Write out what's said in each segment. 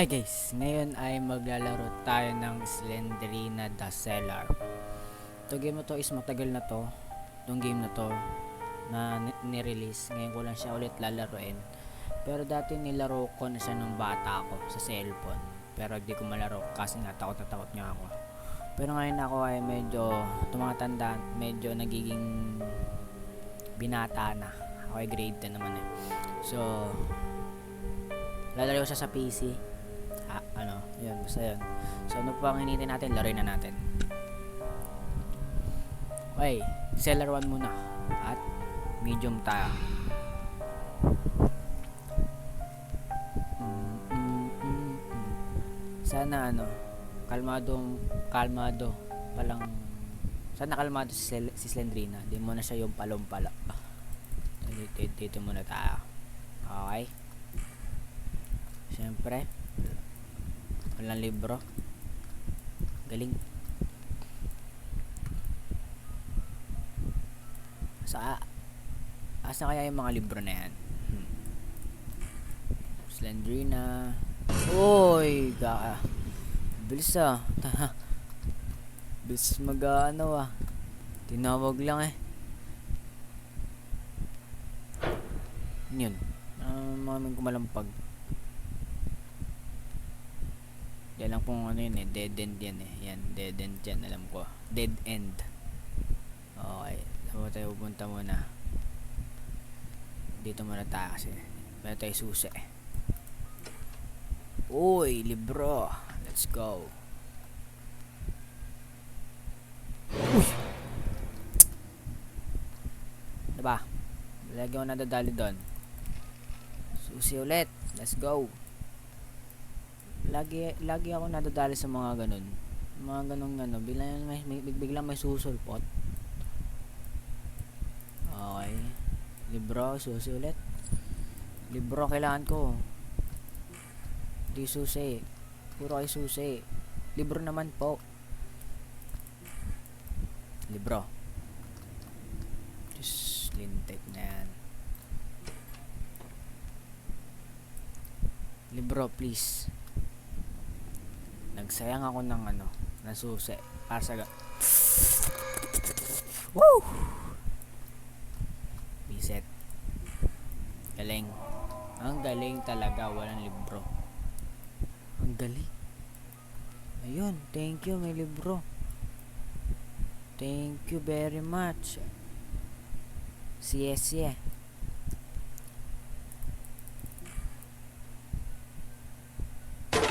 Hi guys, ngayon ay maglalaro tayo ng Slendrina the Cellar. Ito game na to is matagal na to. Itong game na to na nirelease. Ngayon ko lang siya ulit lalaroin. Pero dati nilaro ko na siya nung bata ako sa cellphone. Pero hindi ko malaro kasi nga takot na takot nga ako. Pero ngayon ako ay medyo tumatanda, medyo nagiging binata na. Ako ay grade 10 naman eh. So, lalaro siya sa PC. Yun, basta yun. So, ano pa ang hinihintay natin? Laruin na natin. Okay, Cellar 1 muna. At medium tayo. Sana kalmado palang, sana kalmado si Slendrina. Di mo na siya yung palumpala. Dito muna tayo. Okay. Siyempre, walang libro. Galing. Asa kaya yung mga libro na yan? Slendrina. Oy, bilis bilis tinawag lang eh. Yun. Maming kumalampag. Yan lang pong yun eh, dead end yan eh. Yan, dead end yan, alam ko. Dead end. Okay, saan tayo pupunta muna? Dito muna tayo kasi meron tayo susi. Uy, libro. Let's go. Uy! Diba? Lagi ako nadadali doon. Susi ulit. Let's go. Lagi ako nadadali sa mga ganun. Mga ganung biglang may susulpot. Okay. Libro, susi ulit. Libro kailangan ko. Di susi. Puro ay susi. Libro naman po. Libro. Just linted na yan. Libro, please. Nagsayang ako ng ng susi para sa woo! Reset. Galing. Ang galing talaga, walang libro. Ang galing. Ayun, thank you, may libro. Thank you very much. Siye.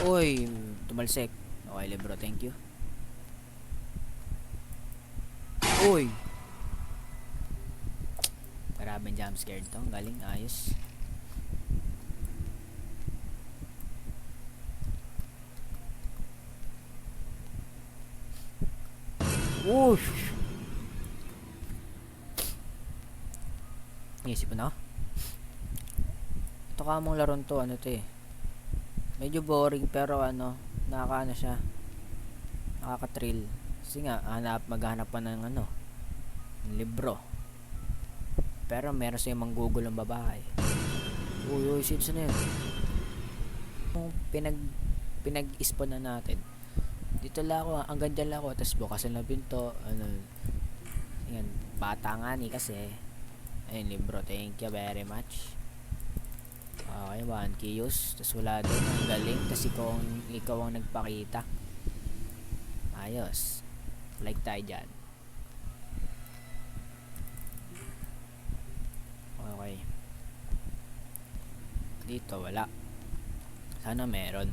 Uy, tumalsik. Okay, libro, thank you. Uy. Maraming jump scared to. Galing, ayos. Uy. Isip ko na. Ito kamong laron to, to eh. Medyo boring pero nakakaano siya. Nakaka-thrill. Kasi nga maghanap pa ng ng libro. Pero meron siyang manggugol ang babae. Uy, sino na yun? Kung pinag-spawn na natin. Dito lang ako, hanggang dyan lang ako. Tapos bukasan na pinto. Yan, bata nga ni kasi. Ayun, libro. Thank you very much. Okay, 1 kiyos. Tapos wala doon. Ang galing. Tapos ikaw ang nagpakita. Ayos. Like tayo dyan. Okay. Dito wala. Sana meron.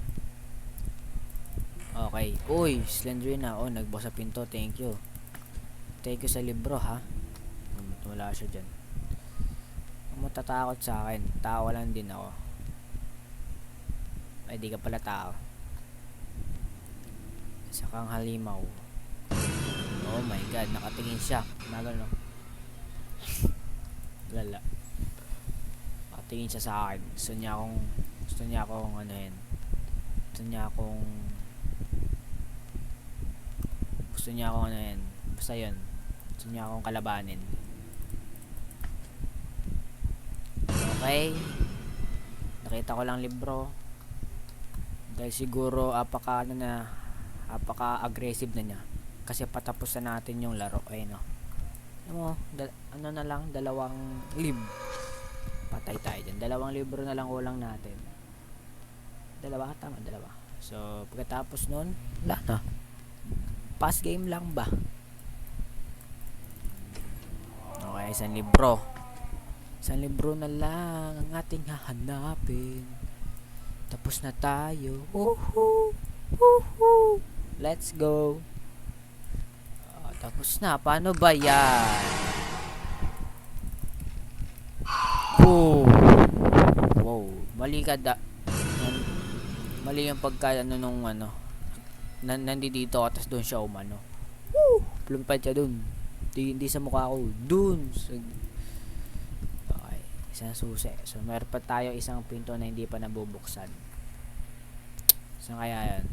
Okay. Uy, Slendrina. Oh, nagbukas sa pinto. Thank you. Thank you sa libro ha. Wala siya dyan. Matatakot sa akin. Tao lang din ako. Ay, di ka pala tao. Isa kang halimaw. Oh my god, nakatingin siya. Nagano. Lala. Nakatingin siya sa akin. Gusto niya akong Gusto niya akong basta yun. Gusto niya akong kalabanin. Okay. Nakita ko lang libro. Dahil siguro apaka-aggressive na niya. Kasi patapos na natin yung laro. Ayun o. Ano na lang, 2 patay tayo dyan. 2 libro na lang ulang natin. 2, tama, 2. So, pagkatapos nun, wala na. Pass game lang ba? Okay, 1 libro. 1 libro na lang ang ating hahanapin. Tapos na tayo. Woohoo! Woohoo! Let's go! Tapos na. Paano ba yan? Oh! Wow. Mali ka mali yung pagka nung nandito ka tapos doon siya umano. Woo! Plumpad siya doon. Hindi sa mukha ko. Doon. Okay. Isang susi. So, meron pa tayo isang pinto na hindi pa nabubuksan. Saan kaya yan?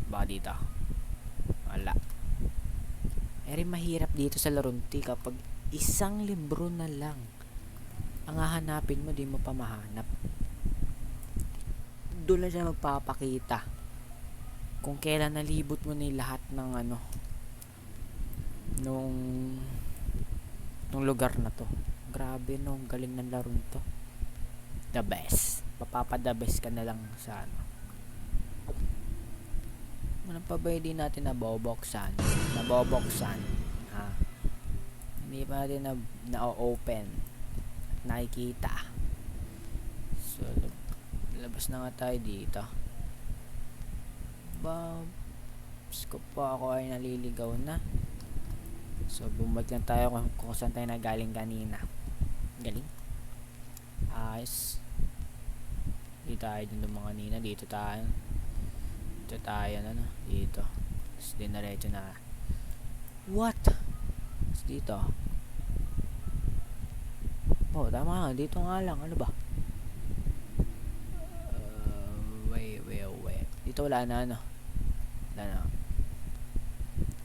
Baka dito. Wala. Mahirap dito sa Laronti kapag 1 libro na lang ang hahanapin mo, di mo pa mahanap. Doon lang siya magpapakita kung kailan nalibot mo na lahat ng nung lugar na to. Grabe no, galing ng larong to. The best. The best ka na lang sa ano pa ba hindi natin naboboksan? Hindi pa natin na-open. Nakikita. So, labas na nga tayo dito. Scoop pa ako ay naliligaw na. So, bumalik lang tayo kung saan tayo nagaling kanina. Galing. Ayos. Dito tayo dun ng mga kanina. Dito tayo dito. Tapos dinaretso na. What? Tapos dito. Tama nga. Dito nga lang. Ano ba? Wait. Dito wala na Wala na.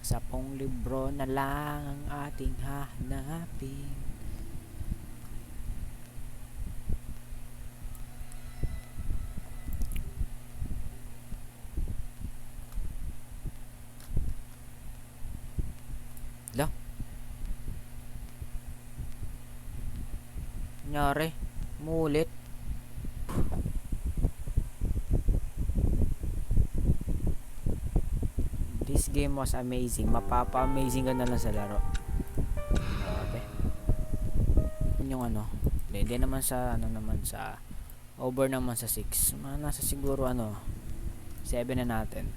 10 libro na lang ang ating hahanapin. Nangyari, mulit. This game was amazing. Mapapa-amazing ka na lang sa laro. Grabe. Yung hindi naman sa sa over naman sa 6. Nasa siguro 7 na natin.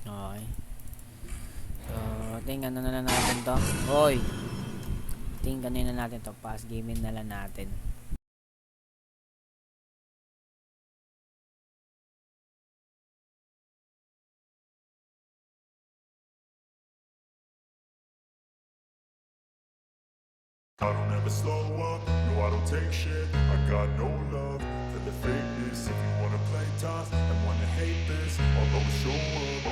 Okay. Tingnan na natin to. Hoy! Tingnan na natin to. Pass gaming na lang natin. I don't ever slow up, no I don't take shit. I got no love for the fakeness. If you wanna play tough and wanna hate this, I'll always show up.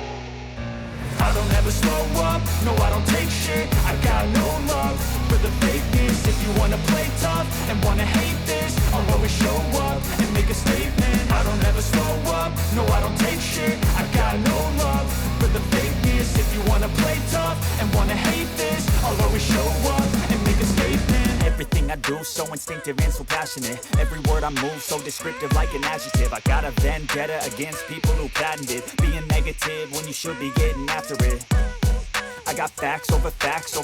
I don't ever slow up, no I don't take shit. I got no love for the fakeness. If you wanna play tough and wanna hate this, I'll always show up and make a statement. I don't ever slow up, no I don't take shit. I got no love for the fakeness. If you wanna play tough and wanna hate this, I'll always show up and make a statement. Everything I do so instinctive and so passionate. Every word I move so descriptive like an adjective. I got a vendetta against people who patented being negative when you should be getting after it. I got facts over tracks,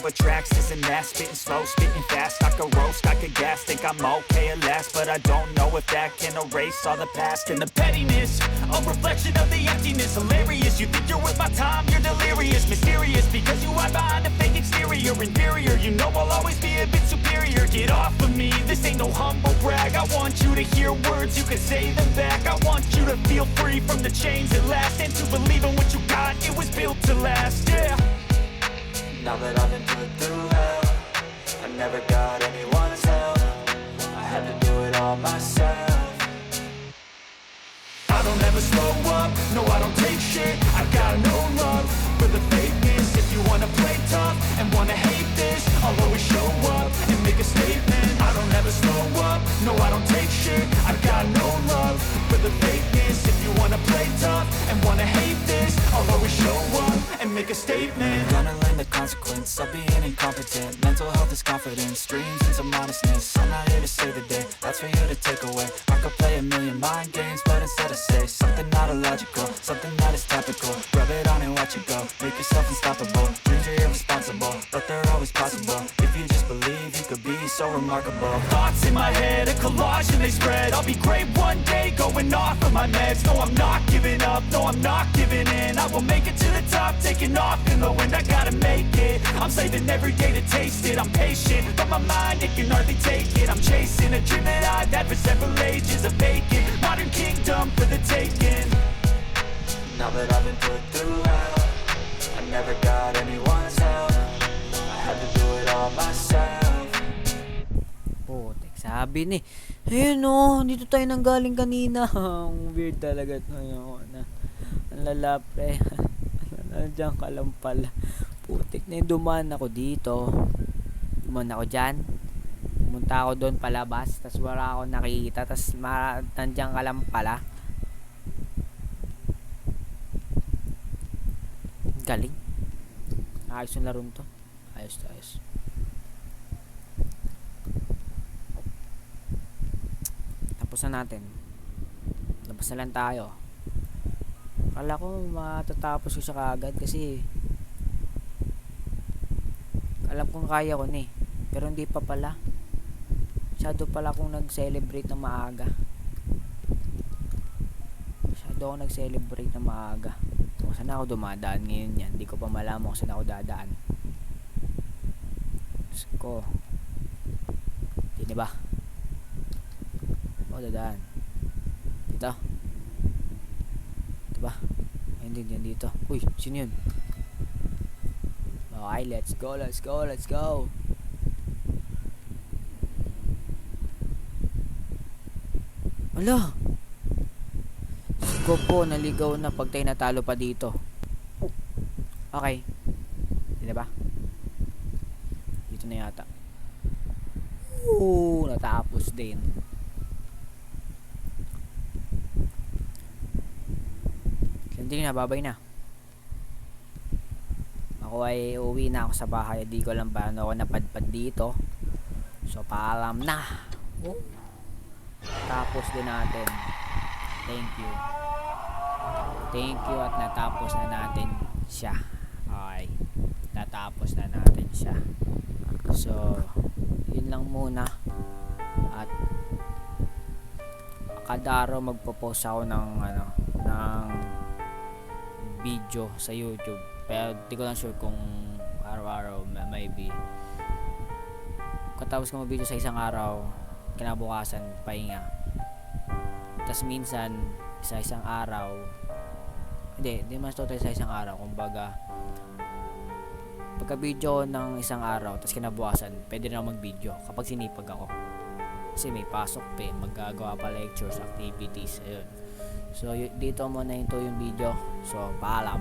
this and that. Spitting slow, spitting fast. I could roast, I could gas. Think I'm okay at last, but I don't know if that can erase all the past. And the pettiness, a reflection of the emptiness. Hilarious, you think you're worth my time, you're delirious. Mysterious, because you hide behind a fake exterior. Inferior, you know I'll always be a bit superior. Get off of me, this ain't no humble brag. I want you to hear words, you can say them back. I want you to feel free from the chains at last, and to believe in what you got, it was built to last, yeah. Now that I've been put through hell, I never got anyone's help. I had to do it all myself. I don't ever slow up, no I don't take shit. I got no love for the fakeness. If you wanna play tough and wanna hate this, I'll always show play tough and wanna hate this, I'll always show up and make a statement. Gonna learn the consequence of being incompetent. Mental health is confidence, dreams and some modestness. I'm not here to save the day, that's for you to take away. I could play a million mind games, but instead I say something not illogical, something that is topical. Rub it on and watch it go, make yourself unstoppable. Dreams are irresponsible, but they're always possible. If you just believe, you could be so remarkable. Thoughts in my head, a collage and they spread. I'll be great one day, going off of my meds. No, I'm not giving up, no, I'm not giving in. I will make it to the top, taking off in the wind. I gotta make it, I'm saving every day to taste it. I'm patient, but my mind, it can hardly take it. I'm chasing a dream that I've had for several ages. A vacant, modern kingdom for the taking. Now that I've been put through hell, I never got anyone's help. I had to do it all myself. Putik, sabi ni. Ayun oh, dito tayo nanggaling kanina. Ang weird talaga ito. Ang lalapre. Nandiyan ka lang pala. Putik na yung dumaan ako dito. Dumaan ako dyan. Pumunta ako doon palabas. Tapos wala ako nakikita. Tapos nandiyan ka lang pala. Galing. Ayos yung laro to. Ayos to, ayos. Tapos na natin. Labas na lang tayo. Akala ko matatapos ko siya kaagad kasi alam kong kaya ko na eh. Pero hindi pa pala. Masyado pala akong nag-celebrate na maaga. Masyado akong nag-celebrate na maaga. Kung saan ako dumadaan ngayon yan. Hindi ko pa malaman kung saan ako dadaan. Diyos ko. Hindi ba? O dadaan. Dito. Dito ba? Ayun din yan dito. Uy, sino yun? Okay, let's go, let's go, let's go. Wala. Ko po, naligaw na pag tayo natalo pa dito. Okay. Hindi ba? Dito na yata. Natapos din. Hindi na, babay na. Ako ay uuwi na ako sa bahay. Di ko lang paano ako napadpad dito. So, paalam na. Tapos din natin. Thank you. Thank you at natapos na natin siya. Okay. Natapos na natin siya. So, yun lang muna. At kada araw magpo-post ako ng ng video sa YouTube. Pero di ko lang sure kung araw-araw maybe. Katapos ko mag-video sa isang araw, kinabukasan pahinga. Tas minsan sa isang araw hindi mas total sa isang araw, kumbaga pagka-video ng isang araw tas kinabukasan pwede na mag-video kapag sinipag ako kasi may pasok pa, maggagawa pa lectures, activities, ayun. So dito muna yung video. So paalam.